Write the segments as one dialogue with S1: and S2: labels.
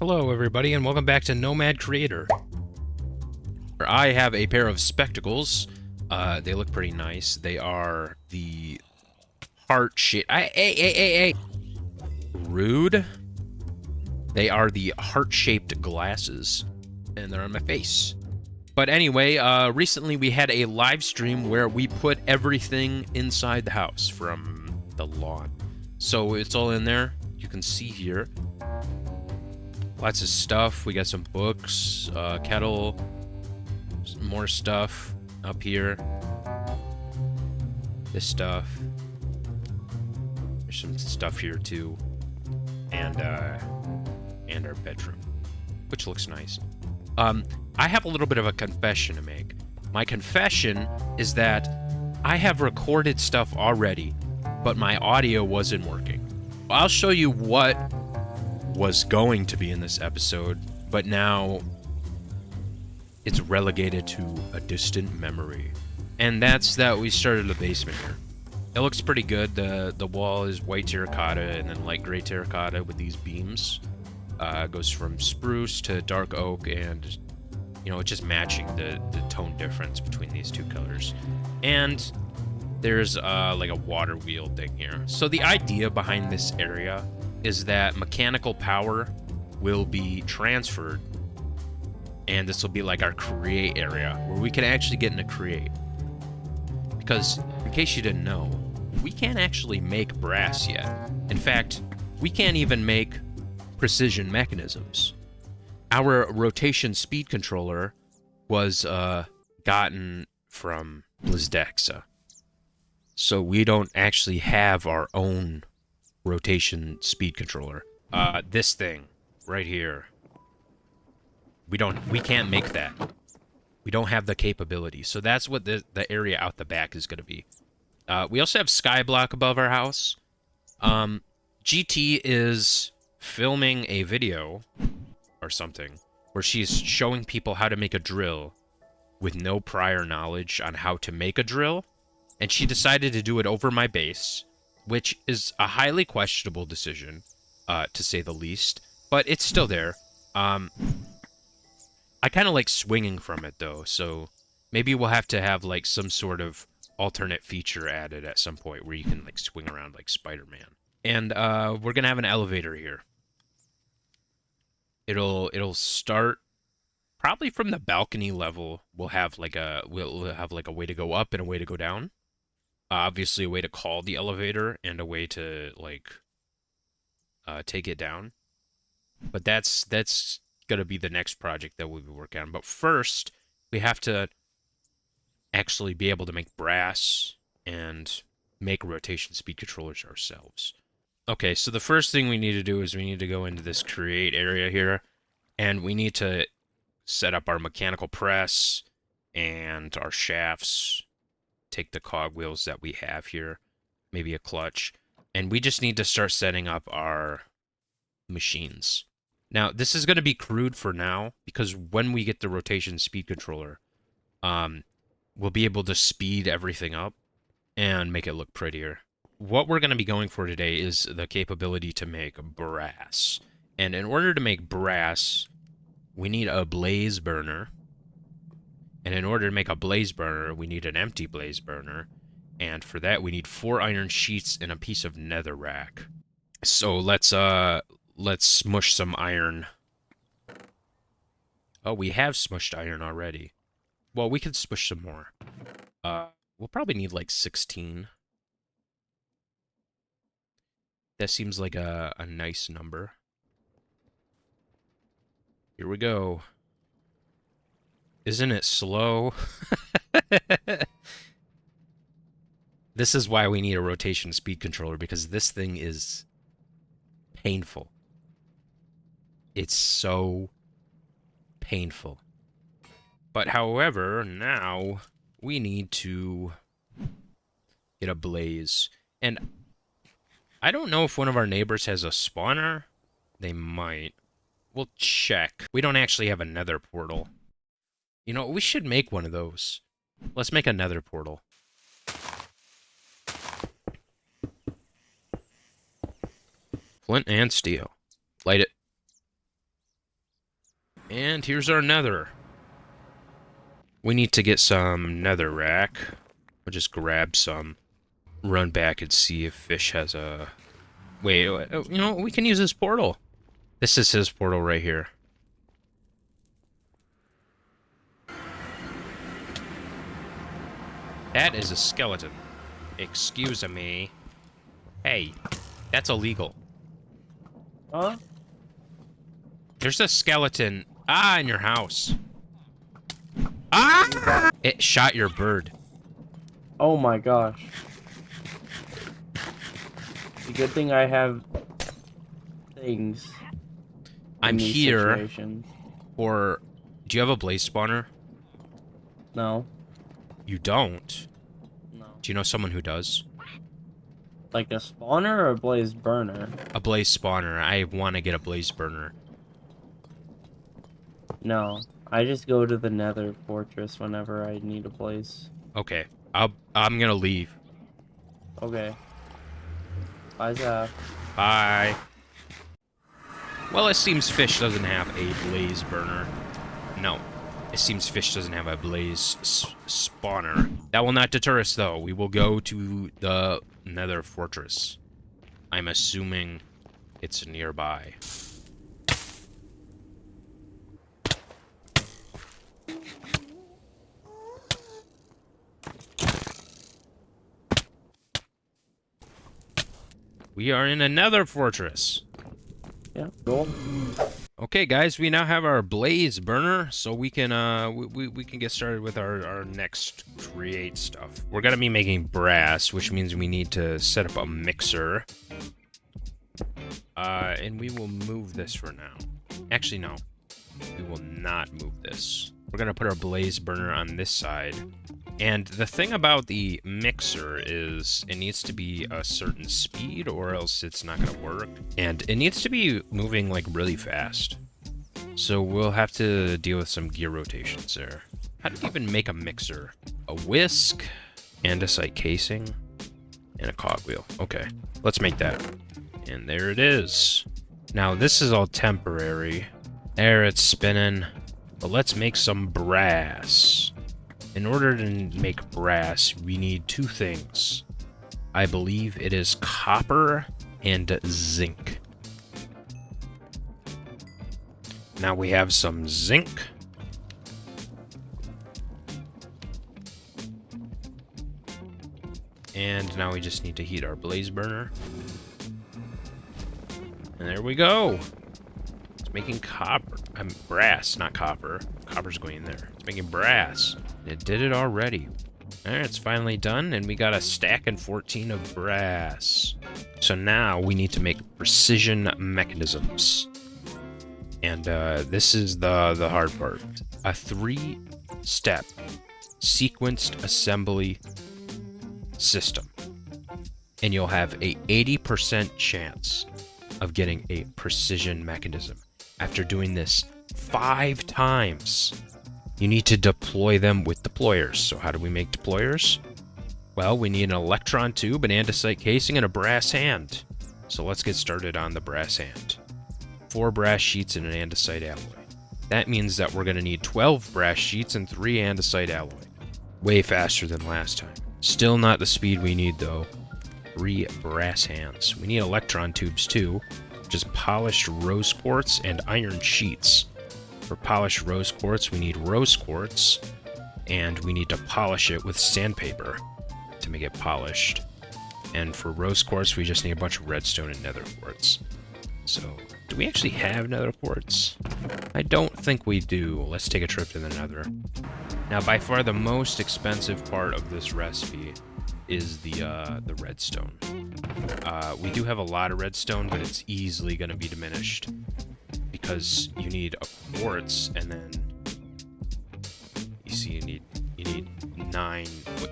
S1: Hello everybody and welcome back to Nomad Creator. I have a pair of spectacles. They look pretty nice. They are the heart shape. Hey. Rude. They are the heart-shaped glasses. And they're on my face. But anyway, recently we had a live stream where we put everything inside the house from the lawn. So it's all in there. You can see here. Lots of stuff. We got some books, kettle, some more stuff up here. This stuff. There's some stuff here too, and our bedroom, which looks nice. I have a little bit of a confession to make. My confession is that I have recorded stuff already, but my audio wasn't working. I'll show you what was going to be in this episode, but now it's relegated to a distant memory. And that's that we started the basement here. It looks pretty good. The wall is white terracotta and then light gray terracotta with these beams. Goes from spruce to dark oak, and you know, it's just matching the tone difference between these two colors. And there's like a water wheel thing here. So the idea behind this area is that mechanical power will be transferred, and this will be like our create area where we can actually get into create. Because in case you didn't know, we can't actually make brass yet. In fact, we can't even make precision mechanisms. Our rotation speed controller was gotten from Blizdexa, so we don't actually have our own rotation speed controller. This thing right here, we can't make that. We don't have the capability. So that's what the area out the back is going to be. We also have skyblock above our house. GT is filming a video or something where she's showing people how to make a drill with no prior knowledge on how to make a drill, and she decided to do it over my base, which is a highly questionable decision, to say the least, but it's still there. I kind of like swinging from it, though, so maybe we'll have to have, like, some sort of alternate feature added at some point where you can, like, swing around like Spider-Man. And, we're gonna have an elevator here. It'll start probably from the balcony level. We'll have like a way to go up and a way to go down. Obviously, a way to call the elevator and a way to, like, take it down. But that's gonna be the next project that we'll be working on. But first, we have to actually be able to make brass and make rotation speed controllers ourselves. Okay, so the first thing we need to do is we need to go into this create area here, and we need to set up our mechanical press and our shafts. Take the cogwheels that we have here, maybe a clutch, and we just need to start setting up our machines. Now, this is going to be crude for now, because when we get the rotation speed controller, we'll be able to speed everything up and make it look prettier. What we're going to be going for today is the capability to make brass. And in order to make brass, we need a blaze burner. And in order to make a blaze burner, we need an empty blaze burner. And for that, we need 4 iron sheets and a piece of netherrack. So let's smush some iron. Oh, we have smushed iron already. Well, we can smush some more. We'll probably need like 16. That seems like a nice number. Here we go. Isn't it slow? This is why we need a rotation speed controller, because this thing is painful. It's so painful. But however, now we need to get a blaze. And I don't know if one of our neighbors has a spawner. They might. We'll check. We don't actually have a nether portal. You know, we should make one of those. Let's make a nether portal. Flint and steel. Light it. And here's our nether. We need to get some netherrack. We'll just grab some. Run back and see if Fish has a... Wait, you know, we can use his portal. This is his portal right here. That is a skeleton. Excuse me. Hey, that's illegal.
S2: Huh?
S1: There's a skeleton, in your house. Ah! It shot your bird.
S2: Oh my gosh. The good thing I have things.
S1: I'm here
S2: Situations.
S1: for... Do you have a blaze spawner?
S2: No.
S1: You don't?
S2: No.
S1: Do you know someone who does?
S2: Like a spawner or a blaze burner?
S1: A blaze spawner. I want to get a blaze burner.
S2: No. I just go to the nether fortress whenever I need a place.
S1: Okay. I'm gonna leave.
S2: Okay. Bye, Zap.
S1: Bye. Well, it seems Fish doesn't have a blaze burner. No. It seems Fish doesn't have a blaze spawner. That will not deter us, though. We will go to the nether fortress. I'm assuming it's nearby. We are in another fortress.
S2: Yeah, cool.
S1: Okay, guys, we now have our blaze burner, so we can we can get started with our next create stuff. We're gonna be making brass, which means we need to set up a mixer. And we will move this for now. Actually, no, we will not move this. We're gonna put our blaze burner on this side. And the thing about the mixer is it needs to be a certain speed or else it's not going to work. And it needs to be moving like really fast. So we'll have to deal with some gear rotations there. How do you even make a mixer? A whisk, andesite casing, and a cogwheel. Okay, let's make that. And there it is. Now this is all temporary. There, it's spinning. But let's make some brass. In order to make brass, we need two things. I believe it is copper and zinc. Now we have some zinc. And now we just need to heat our blaze burner. And there we go. It's making copper. Brass, not copper. Copper's going in there. It's making brass. It did it already. Alright, it's finally done, and we got a stack and 14 of brass. So now we need to make precision mechanisms. And this is the hard part. A 3-step sequenced assembly system. And you'll have a 80% chance of getting a precision mechanism. After doing this 5 times, you need to deploy them with deployers. So how do we make deployers? Well, we need an electron tube, an andesite casing, and a brass hand. So let's get started on the brass hand. 4 brass sheets and an andesite alloy. That means that we're going to need 12 brass sheets and 3 andesite alloy. Way faster than last time. Still not the speed we need, though. 3 brass hands. We need electron tubes, too. Just polished rose quartz and iron sheets. For polished rose quartz, we need rose quartz, and we need to polish it with sandpaper to make it polished. And for rose quartz, we just need a bunch of redstone and nether quartz. So, do we actually have nether quartz? I don't think we do. Let's take a trip to the nether. Now, by far the most expensive part of this recipe is the redstone. We do have a lot of redstone, but it's easily going to be diminished. Because you need a quartz, and then you see you need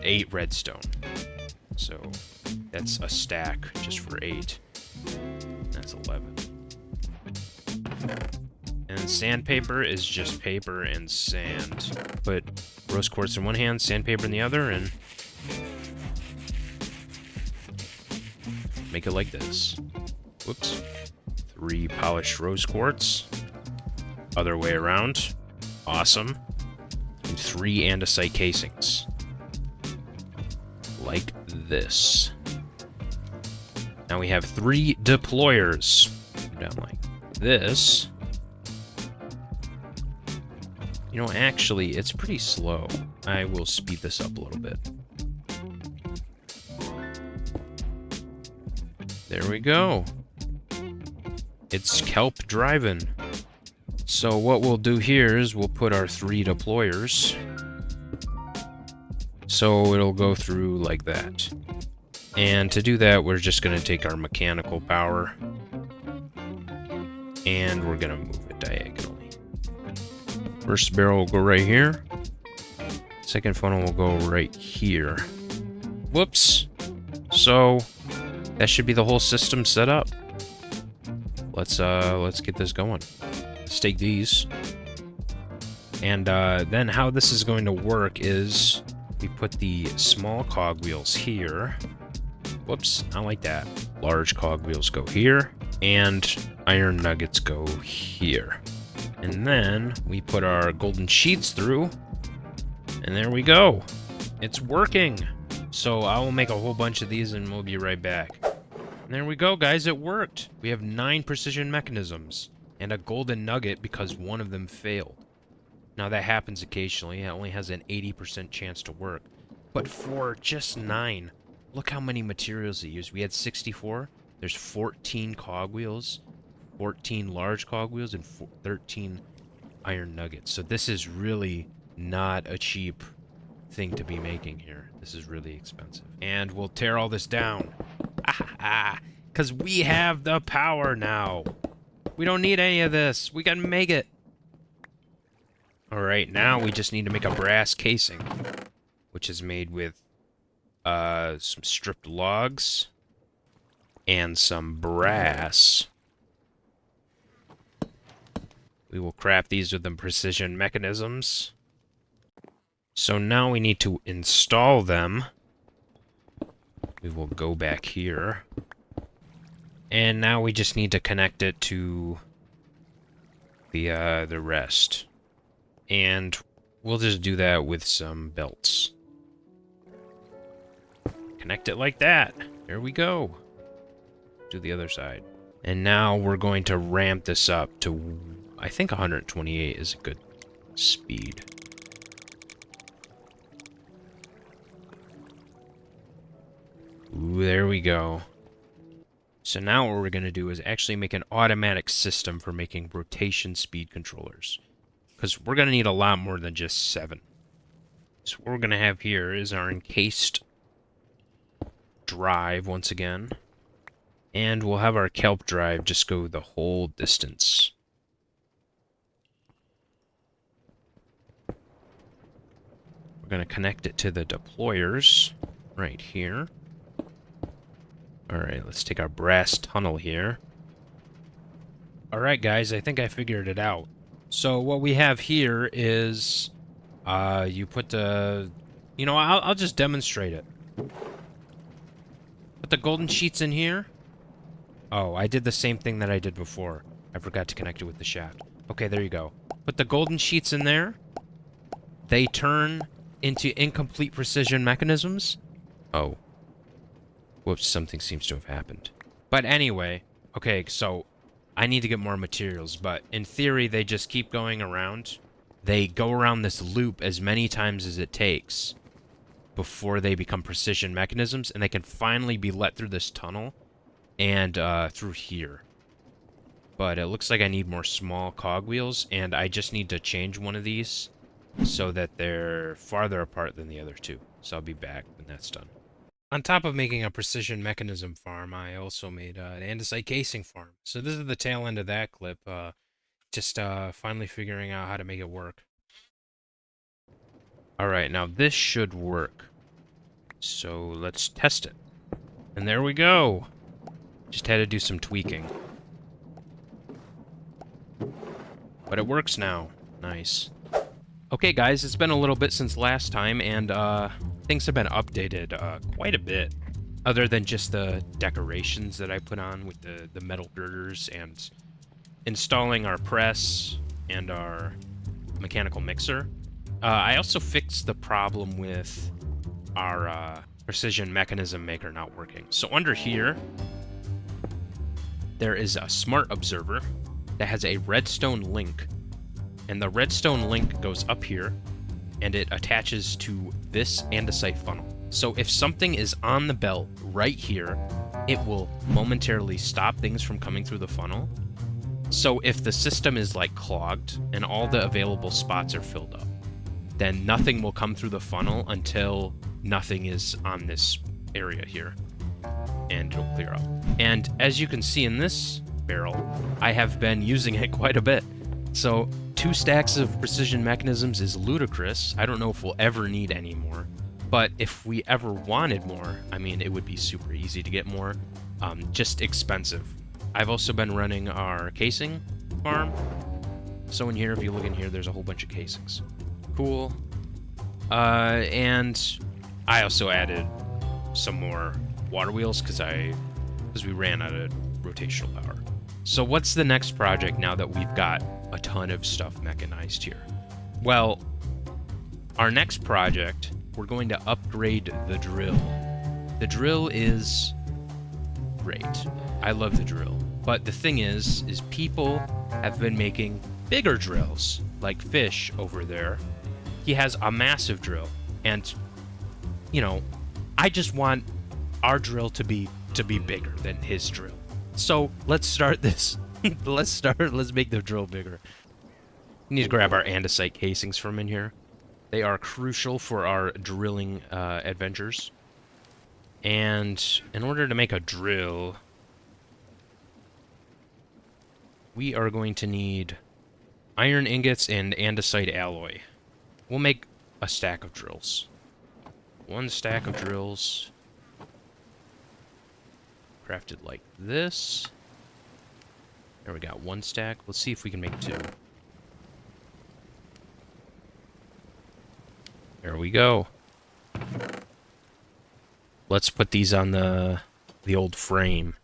S1: 8 redstone. So that's a stack just for 8. That's 11. And sandpaper is just paper and sand. Put rose quartz in one hand, sandpaper in the other, and make it like this. Whoops. 3 polished rose quartz. Other way around. Awesome. And 3 andesite casings. Like this. Now we have 3 deployers. Down like this. You know, actually, it's pretty slow. I will speed this up a little bit. There we go. It's kelp driving. So what we'll do here is we'll put our 3 deployers. So it'll go through like that. And to do that, we're just going to take our mechanical power. And we're going to move it diagonally. First barrel will go right here. Second funnel will go right here. Whoops. So that should be the whole system set up. Let's get this going. Let's take these. And then how this is going to work is we put the small cogwheels here. Whoops, not like that. Large cogwheels go here, and iron nuggets go here. And then we put our golden sheets through, and there we go. It's working. So I will make a whole bunch of these, and we'll be right back. And there we go, guys. It worked. We have 9 precision mechanisms and a golden nugget because one of them failed. Now that happens occasionally. It only has an 80% chance to work. But for just 9, look how many materials it used. We had 64. There's 14 cogwheels, 14 large cogwheels, and 13 iron nuggets. So this is really not a cheap thing to be making here. This is really expensive. And we'll tear all this down. Because we have the power now. We don't need any of this. We can make it. Alright, now we just need to make a brass casing, which is made with some stripped logs and some brass. We will craft these with the precision mechanisms. So now we need to install them. We will go back here. And now we just need to connect it to the rest. And we'll just do that with some belts. Connect it like that. There we go. Do the other side. And now we're going to ramp this up to, I think 128 is a good speed. Ooh, there we go. So now what we're going to do is actually make an automatic system for making rotation speed controllers. Because we're going to need a lot more than just 7. So what we're going to have here is our encased drive once again. And we'll have our kelp drive just go the whole distance. We're going to connect it to the deployers right here. Alright, let's take our brass tunnel here. Alright guys, I think I figured it out. So what we have here is, you put the, you know, I'll just demonstrate it. Put the golden sheets in here. Oh, I did the same thing that I did before. I forgot to connect it with the shaft. Okay, there you go. Put the golden sheets in there. They turn into incomplete precision mechanisms. Oh. Whoops, something seems to have happened. But anyway, okay, so I need to get more materials, but in theory, they just keep going around. They go around this loop as many times as it takes before they become precision mechanisms, and they can finally be let through this tunnel and through here. But it looks like I need more small cogwheels, and I just need to change one of these so that they're farther apart than the other two. So I'll be back when that's done. On top of making a precision mechanism farm, I also made an andesite casing farm. So this is the tail end of that clip, just finally figuring out how to make it work. Alright, now this should work. So let's test it. And there we go! Just had to do some tweaking. But it works now. Nice. Okay guys, it's been a little bit since last time, and things have been updated quite a bit. Other than just the decorations that I put on with the metal girders and installing our press and our mechanical mixer. I also fixed the problem with our precision mechanism maker not working. So under here, there is a smart observer that has a redstone link. And the redstone link goes up here, and it attaches to this andesite funnel. So if something is on the belt right here, it will momentarily stop things from coming through the funnel. So if the system is like clogged and all the available spots are filled up, then nothing will come through the funnel until nothing is on this area here, and it'll clear up. And as you can see in this barrel, I have been using it quite a bit. So 2 stacks of precision mechanisms is ludicrous. I don't know if we'll ever need any more, but if we ever wanted more, I mean, it would be super easy to get more, just expensive. I've also been running our casing farm. So in here, if you look in here, there's a whole bunch of casings. Cool. And I also added some more water wheels because we ran out of rotational power. So what's the next project now that we've got a ton of stuff mechanized here? Well, our next project, we're going to upgrade the drill. The drill is great. I love the drill. But the thing is people have been making bigger drills, like Fish over there. He has a massive drill, and you know, I just want our drill to be bigger than his drill. So let's start this. Let's make the drill bigger. We need to grab our andesite casings from in here. They are crucial for our drilling adventures. And in order to make a drill, we are going to need iron ingots and andesite alloy. We'll make a stack of drills. 1 stack of drills. Crafted like this. There we got 1 stack. Let's see if we can make 2. There we go. Let's put these on the old frame.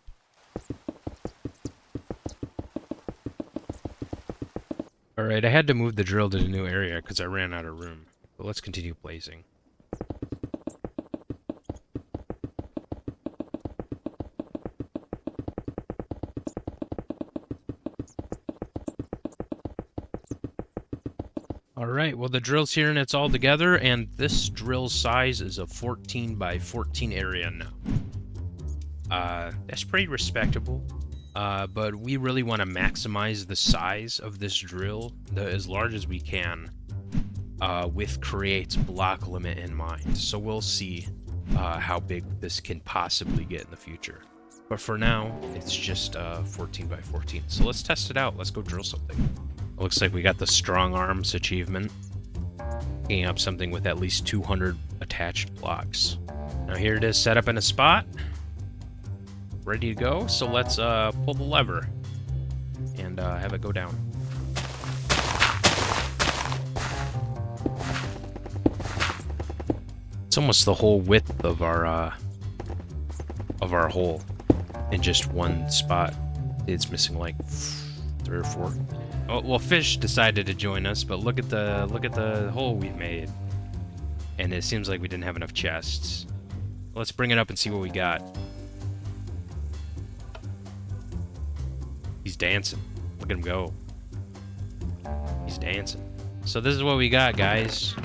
S1: Alright, I had to move the drill to the new area because I ran out of room. But let's continue blazing. Alright, well the drill's here and it's all together, and this drill size is a 14 by 14 area now. That's pretty respectable. But we really want to maximize the size of this drill as large as we can, with Create's block limit in mind. So we'll see how big this can possibly get in the future. But for now, it's just 14 by 14. So let's test it out. Let's go drill something. It looks like we got the Strong Arms achievement. Picking up something with at least 200 attached blocks. Now here it is set up in a spot. Ready to go, so let's pull the lever and have it go down. It's almost the whole width of our hole in just one spot. It's missing like 3 or 4. Oh, well, Fish decided to join us, but look at the hole we made, and it seems like we didn't have enough chests. Let's bring it up and see what we got. He's dancing. Look at him go. He's dancing. So this is what we got, guys.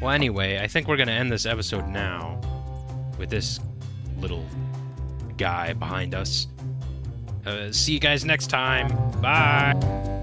S1: Well, anyway, I think we're going to end this episode now with this little guy behind us. See you guys next time. Bye.